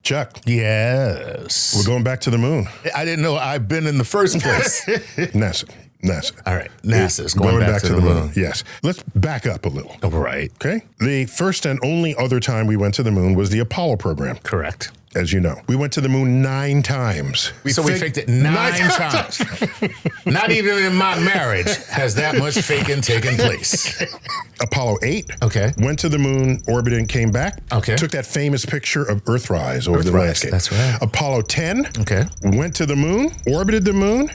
Chuck, Yes. we're going back to the moon. I didn't know I've been in the first place. NASA. All right. NASA's going back to the moon. Yes. Let's back up a little. All right. Okay. The first and only other time we went to the moon was the Apollo program, Correct. as you know. We went to the moon 9 times. We faked it 9 times. Not even in my marriage has that much faking taken place. Apollo 8 Okay. went to the moon, orbited, and came back. Okay. Took that famous picture of Earthrise over the Earthrise, landscape. that's right. Apollo 10 Okay. went to the moon, orbited the moon,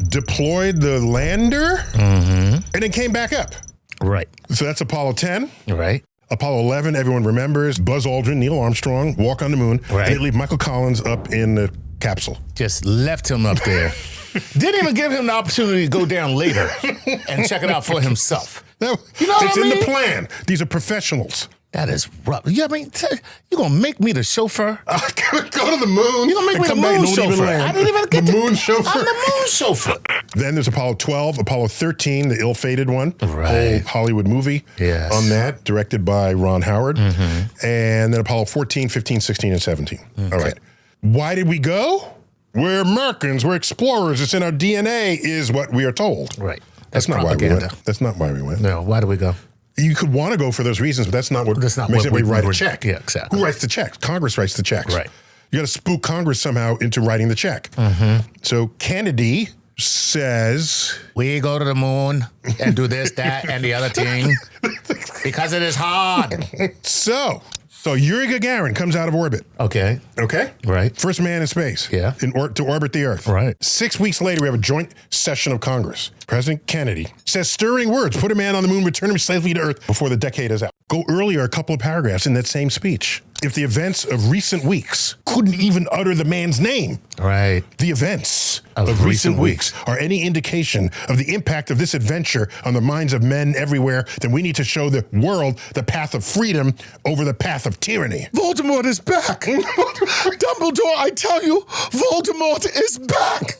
deployed the lander, and then came back up. Right. So that's Apollo 10. Right. Apollo 11, everyone remembers, Buzz Aldrin, Neil Armstrong, walk on the moon, Right. and they leave Michael Collins up in the capsule. Just left him up there. Didn't even give him the opportunity to go down later and check it out for himself. No, You know what it's I in the mean? plan. These are professionals. That is rough. Yeah, I mean, you gonna make me the chauffeur? Go to the moon. You gonna make and me the come back and moon don't even chauffeur? land. I didn't even get the to- moon chauffeur. I'm the moon chauffeur. Then there's Apollo 12, Apollo 13, the ill-fated one. Right. Old Hollywood movie Yes. on that, directed by Ron Howard. And then Apollo 14, 15, 16, and 17. All right. Why did we go? We're Americans. We're explorers. It's in our DNA, is what we are told. Right. That's not propaganda. why we went. That's not why we went. No, why do we go? You could want to go for those reasons, but that's not what makes anybody write a check. Yeah, exactly. Who writes the checks? Congress writes the checks. Right. You got to spook Congress somehow into writing the check. So Kennedy says, We go to the moon and do this, that, and the other thing because it is hard. so Yuri Gagarin comes out of orbit. Okay. Okay? Right. First man in space. Yeah. To orbit the Earth. Right. 6 weeks later, we have a joint session of Congress. President Kennedy says stirring words, put a man on the moon, return him safely to Earth before the decade is out. Go earlier a couple of paragraphs in that same speech. If the events of recent weeks couldn't even utter the man's name, Right. the events of recent weeks are any indication of the impact of this adventure on the minds of men everywhere, then we need to show the world the path of freedom over the path of tyranny. Voldemort is back. Dumbledore, I tell you, Voldemort is back.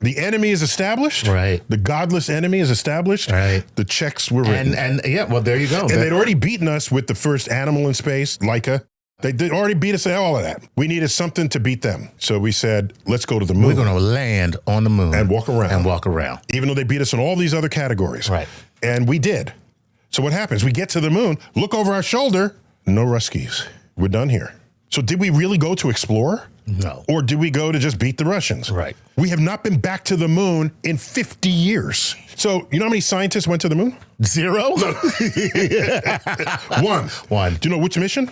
The enemy is established. Right. The godless enemy is established. Right. The checks were written. And yeah, well, there you go. And they'd already beaten us with the first animal in space, Laika. They did already beat us at all of that. We needed something to beat them. So we said, let's go to the moon. We're going to land on the moon. And walk around. And walk around. Even though they beat us in all these other categories. Right. And we did. So what happens? We get to the moon, look over our shoulder, no Ruskies. We're done here. So did we really go to explore? No. Or did we go to just beat the Russians? Right. We have not been back to the moon in 50 years. So you know how many scientists went to the moon? 0? One. Do you know which mission?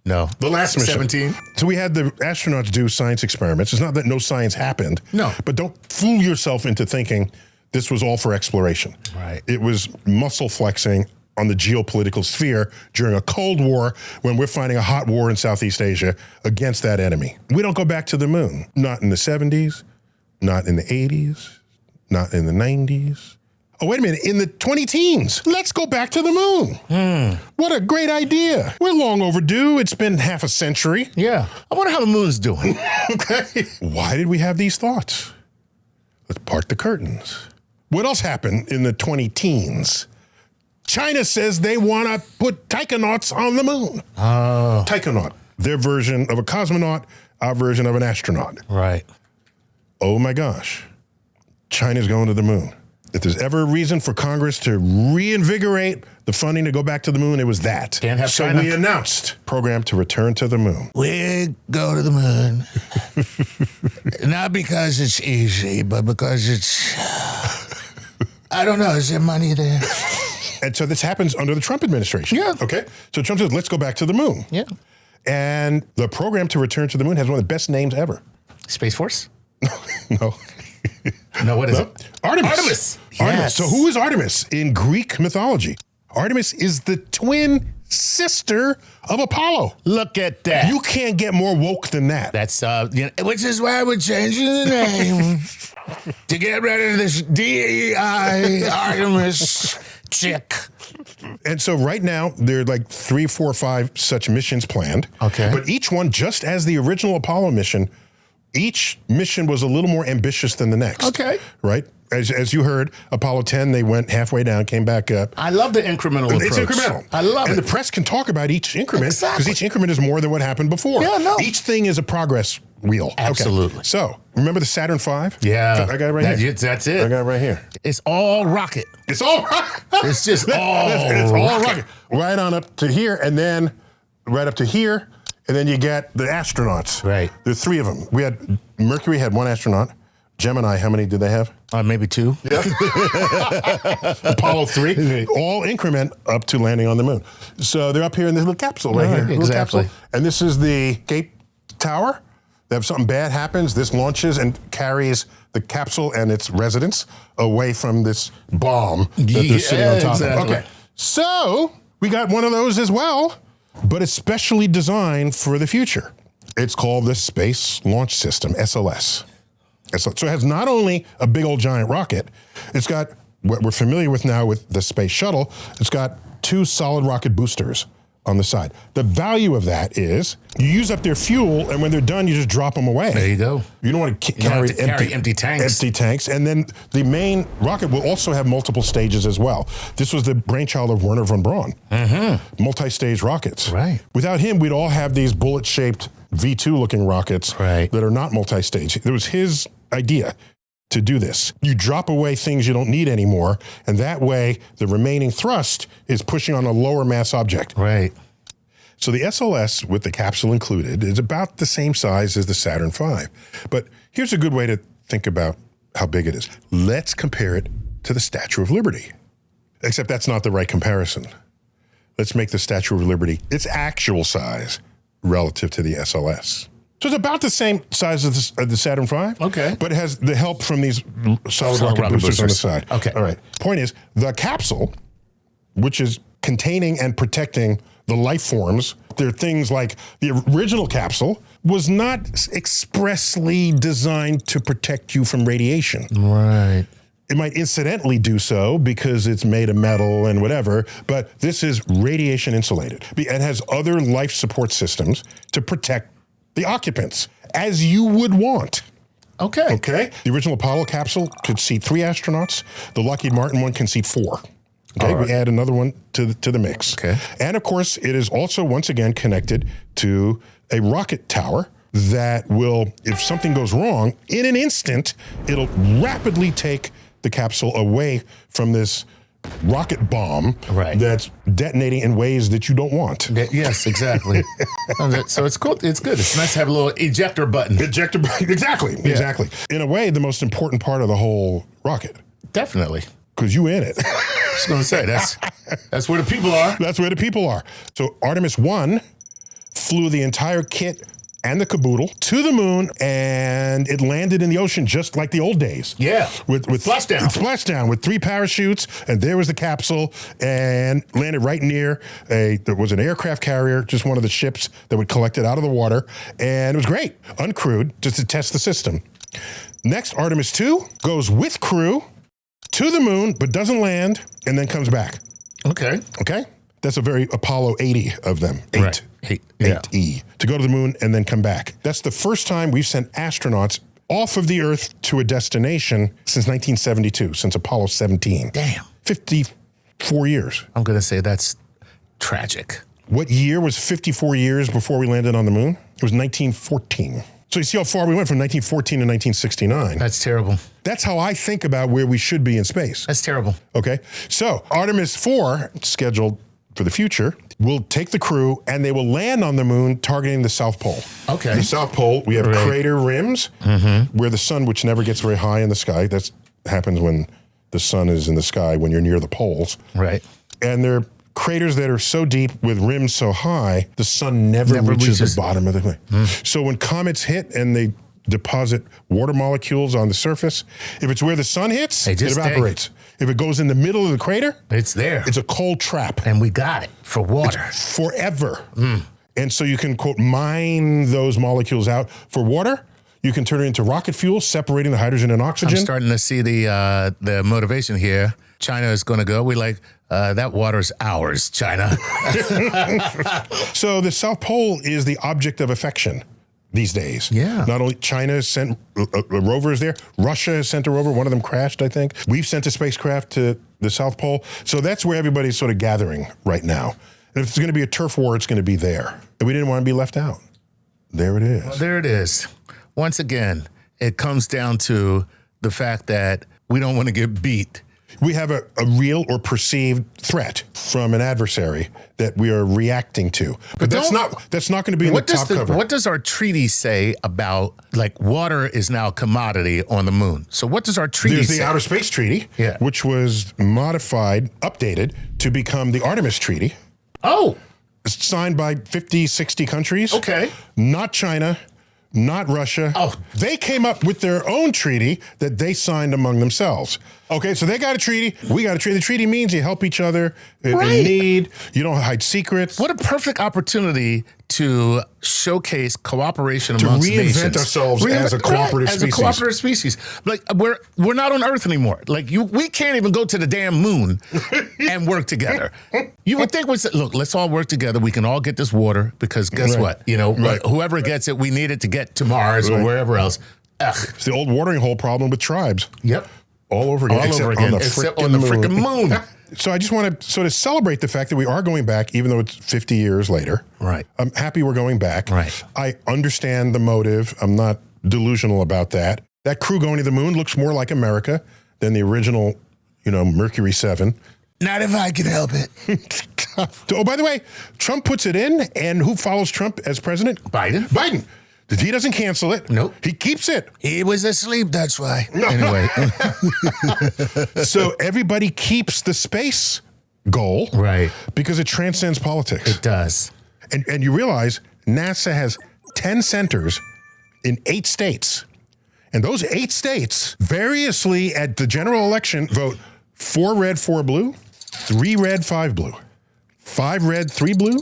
No. The last mission. 17. So we had the astronauts do science experiments. It's not that no science happened. No. But don't fool yourself into thinking this was all for exploration. Right. It was muscle flexing on the geopolitical sphere during a Cold War when we're fighting a hot war in Southeast Asia against that enemy. We don't go back to the moon. Not in the 70s, not in the 80s, not in the 90s. Oh, wait a minute, in the 20-teens. Let's go back to the moon. What a great idea. We're long overdue. It's been half a century. Yeah. I wonder how the moon's doing. Okay. Why did we have these thoughts? Let's part the curtains. What else happened in the 20-teens? China says they want to put taikonauts on the moon. Oh. Taikonaut, their version of a cosmonaut, our version of an astronaut. Right. Oh my gosh, China's going to the moon. If there's ever a reason for Congress to reinvigorate the funding to go back to the moon, it was that. Can't have so China. we announced program to return to the moon. We go to the moon. Not because it's easy, but because it's, I don't know, is there money there? And so this happens under the Trump administration. Yeah. Okay. So Trump says, let's go back to the moon. Yeah. And the program to return to the moon has one of the best names ever. Space Force? No. No, what is it? Artemis. Artemis. Artemis. Yes. So who is Artemis in Greek mythology? Artemis is the twin sister of Apollo. Look at that. You can't get more woke than that. That's, which is why we're changing the name to get rid of this DEI Artemis chick. And so right now, there are like 3, 4, 5 such missions planned. Okay. But each one, just as the original Apollo mission, each mission was a little more ambitious than the next. Okay. Right? as you heard, Apollo 10, they went halfway down, came back up. I love the incremental approach. It's incremental. I love it. And the press can talk about each increment because Exactly. each increment is more than what happened before. Yeah, no. Each thing is a progress wheel. Absolutely. Okay. So, remember the Saturn V? Yeah. I got it right here. That's I it. got it right here. It's all rocket. It's all rocket. It's just all It's all rocket. rocket. Right on up to here, and then right up to here, and then you get the astronauts. Right. There's 3 of them. We had Mercury had 1 astronaut. Gemini, how many did they have? Maybe 2. Apollo 3, all increment up to landing on the moon. So they're up here in this little capsule right here. Little exactly. capsule. And this is the Cape Tower. If something bad happens, this launches and carries the capsule and its residents away from this bomb that they're sitting on top of. Okay. So we got one of those as well, but it's specially designed for the future. It's called the Space Launch System, SLS. So it has not only a big old giant rocket, it's got what we're familiar with now with the space shuttle. It's got 2 solid rocket boosters on the side. The value of that is you use up their fuel, and when they're done, you just drop them away. There you go. You don't want to don't have carry, to carry empty tanks. Empty tanks. And then the main rocket will also have multiple stages as well. This was the brainchild of Werner von Braun. Multi-stage rockets. Right. Without him, we'd all have these bullet-shaped V2-looking rockets Right. that are not multi-stage. It was his idea to do this. You drop away things you don't need anymore, and that way the remaining thrust is pushing on a lower mass object. Right. So the SLS, with the capsule included, is about the same size as the Saturn V. But here's a good way to think about how big it is. Let's compare it to the Statue of Liberty. Except that's not the right comparison. Let's make the Statue of Liberty its actual size relative to the SLS. So it's about the same size as the Saturn V. Okay. But it has the help from these solid rocket boosters on the side. Okay. All right. Point is, the capsule, which is containing and protecting the life forms, there are things like the original capsule was not expressly designed to protect you from radiation. Right. It might incidentally do so because it's made of metal and whatever, but this is radiation insulated. It has other life support systems to protect the occupants, as you would want. Okay. Okay? The original Apollo capsule could seat 3 astronauts. The Lockheed Martin one can seat 4. Okay, we add another one to the mix. Okay. And of course, it is also once again connected to a rocket tower that will, if something goes wrong, in an instant, it'll rapidly take the capsule away from this rocket bomb that's detonating in ways that you don't want. Yes, exactly. So it's cool. It's good. It's nice to have a little ejector button. Ejector button. Exactly. Yeah. Exactly. In a way, the most important part of the whole rocket. Definitely. Because you in it. I was going to say, that's where the people are. That's where the people are. So Artemis 1 flew the entire kit and the caboodle to the moon, and it landed in the ocean just like the old days. Yeah. With splashdown. Splashdown with 3 parachutes, and there was the capsule, and landed right near there was an aircraft carrier, just one of the ships that would collect it out of the water, and it was great, uncrewed, just to test the system. Next, Artemis 2 goes with crew to the moon, but doesn't land, and then comes back. Okay. Okay? That's a very Apollo 80 of them. 8. Right. 8E. To go to the moon and then come back. That's the first time we've sent astronauts off of the Earth to a destination since 1972, since Apollo 17. Damn. 54 years. I'm going to say that's tragic. What year was 54 years before we landed on the moon? It was 1914. So you see how far we went from 1914 to 1969. That's terrible. That's how I think about where we should be in space. That's terrible. Okay. So Artemis 4, scheduled for the future, will take the crew and they will land on the moon targeting the South Pole. Okay. The South Pole, we have crater rims where the sun, which never gets very high in the sky, that happens when the sun is in the sky when you're near the poles. Right. And they're craters that are so deep with rims so high, the sun never reaches the bottom of the thing. So when comets hit and they deposit water molecules on the surface, if it's where the sun hits, it evaporates. If it goes in the middle of the crater, it's there. It's a cold trap. And we got it for water. Forever. And so you can, quote, mine those molecules out for water. You can turn it into rocket fuel, separating the hydrogen and oxygen. I'm starting to see the motivation here. China is going to go. We like, that water's ours, China. So the South Pole is the object of affection these days. Yeah. Not only China has sent rovers there, Russia has sent a rover. One of them crashed, I think. We've sent a spacecraft to the South Pole. So that's where everybody's sort of gathering right now. And if it's going to be a turf war, it's going to be there. And we didn't want to be left out. There it is. Well, there it is. Once again, it comes down to the fact that we don't want to get beat. We have a real or perceived threat from an adversary that we are reacting to. But that's not going to be in the top cover. What does our treaty say about, like, water is now a commodity on the moon? So what does our treaty say? There's the Outer Space Treaty, which was modified, updated to become the Artemis Treaty. Oh. It's signed by 50, 60 countries. Okay. Not China, not Russia. Oh. They came up with their own treaty that they signed among themselves. Okay, so they got a treaty. We got a treaty. The treaty means you help each other in need. You don't hide secrets. What a perfect opportunity to showcase cooperation amongst nations. To reinvent ourselves as a cooperative species. As a cooperative species. Like, we're not on Earth anymore. Like, we can't even go to the damn moon and work together. You would think, look, let's all work together. We can all get this water because guess what? You know, whoever gets it, we need it to get to Mars or wherever else. Ugh. It's the old watering hole problem with tribes. Yep. All over again. Except on the freaking moon. So I just want to sort of celebrate the fact that we are going back, even though it's 50 years later. Right. I'm happy we're going back. Right. I understand the motive. I'm not delusional about that. That crew going to the moon looks more like America than the original, Mercury 7. Not if I can help it. Oh, by the way, Trump puts it in, and who follows Trump as president? Biden. He doesn't cancel it. Nope. He keeps it. He was asleep, that's why. Anyway. So everybody keeps the space goal. Right. Because it transcends politics. It does. And you realize NASA has 10 centers in 8 states. And those 8 states variously at the general election vote 4 red, 4 blue, 3 red, 5 blue, 5 red, 3 blue.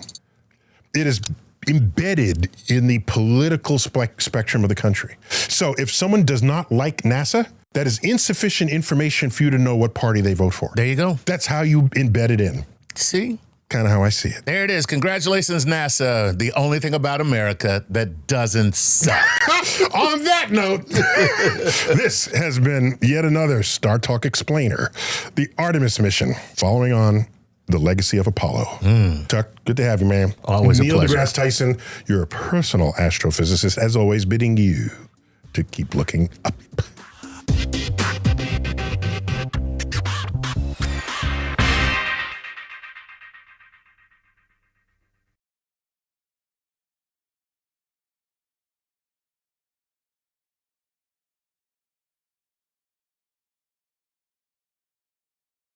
It is embedded in the political spectrum of the country. So if someone does not like NASA, that is insufficient information for you to know what party they vote for. There you go. That's how you embed it in. See? Kind of how I see it. There it is. Congratulations, NASA. The only thing about America that doesn't suck. On that note, this has been yet another Star Talk Explainer, the Artemis mission, following on the legacy of Apollo. Tuck, good to have you, man. Always a pleasure. Neil deGrasse Tyson, you're a personal astrophysicist, as always, bidding you to keep looking up.